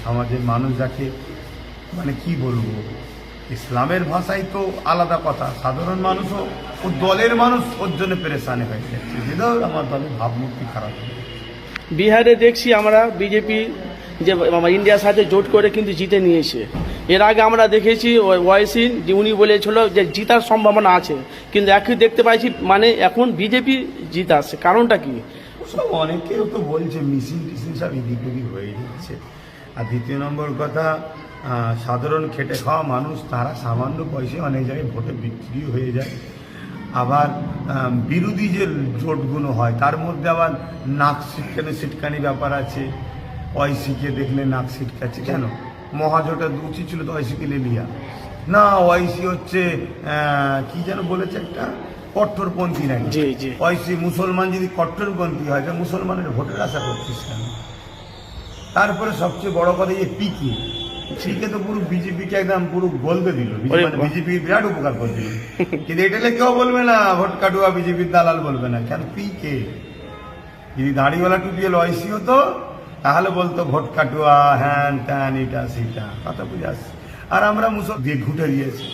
সমাজের মানুষ যাকে মানে কি বলবো, ইসলামের ভাষায় তো আলাদা কথা, সাধারণ মানুষও ও দলের মানুষ ওর জন্য পেরেশানি হয়ে যাচ্ছে, যেটাও আমার দলের ভাবমূর্তি খারাপ হয়ে যাচ্ছে। বিহারে দেখছি আমরা বিজেপি যে ইন্ডিয়ার সাথে জোট করে কিন্তু জিতে নিয়েছে। এর আগে আমরা দেখেছি ওয়াইসি যে উনি বলেছিল যে জিতার সম্ভাবনা আছে, কিন্তু একই দেখতে পাইছি মানে এখন বিজেপি জিতে আসছে, কারণটা কি? সব অনেকেও তো বলছে মিছিল টিছিল সব এদিক ওদিক হয়ে যাচ্ছে। আর দ্বিতীয় নম্বর কথা, সাধারণ খেটে খাওয়া মানুষ তারা সামান্য পয়সায় অনেক জায়গায় ভোটে বিক্রি হয়ে যায়। আবার বিরোধী যে জোটগুলো হয় তার মধ্যে আবার নাক সিটকানি ব্যাপার আছে। ওয়াইসিকে দেখলে নাক সিটকাচ্ছে কেন? মহাজোটের উচিত ছিল তো ওয়াইসিকে লিয়া না, ওয়াইসি হচ্ছে কি যেন বলেছে একটা কট্টরপন্থী নাকি। জি জি, ওয়াইসি মুসলমান যদি কট্টরপন্থী হয় তো মুসলমানের ভোটের আশা করছিস কেন? তারপরে সবচেয়ে বড় কথা এই পিকে তো পুরো বিজেপিকে একদম পুরো বলতে দিল, বিজেপি বিরাট উপকার করে দিল। কিন্তু এটা কেউ বলবে না ভোট কাটুয়া বিজেপির দালাল বলবে না, কেন পিকে যদি দাড়িওয়ালা টুপিয়ে ওয়াইসি হতো তাহলে বলতো ভোট কাটুয়া হ্যান ত্যান এটা সেটা, কথা বুঝে আসছে। আর আমরা মুসল দিয়ে ঘুটে দিয়েছি,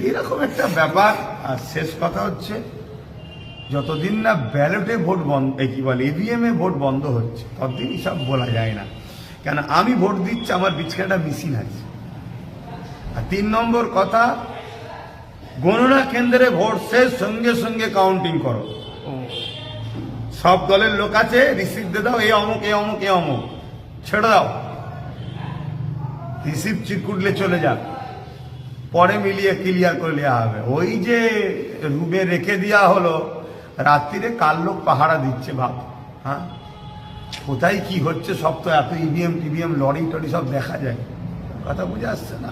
এইরকম একটা ব্যাপার। আর শেষ কথা হচ্ছে, যতদিন না ব্যালটে ভোট বন্ধ, কি বলে ইভিএম এ ভোট বন্ধ হচ্ছে, ততদিন সব বলা যায় না। কেন আমি ভোট দিচ্ছি, আমার বিছখাটা মেশিন আছে। আর 3 নম্বর কথা, গণনা কেন্দ্রে ভোট শেষ সঙ্গে সঙ্গে কাউন্টিং করো। সব দলের লোক আছে, রিসিভ দিয়ে দাও, এ অমুক এ অমুক এ অমুক, ছেড়ে দাও, রিসিভ চিরকুটলে চলে যাক, পরে মিলিয়ে ক্লিয়ার করে নেওয়া হবে। ওই যে রুমে রেখে দেওয়া হলো, রাত্রিরে কার লোক পাহারা দিচ্ছে ভাব, হ্যাঁ কোথায় কি হচ্ছে সব তো এত ইভিএম টিভিএম লরি টরি সব দেখা যায়, কথা বুঝে আসছে না।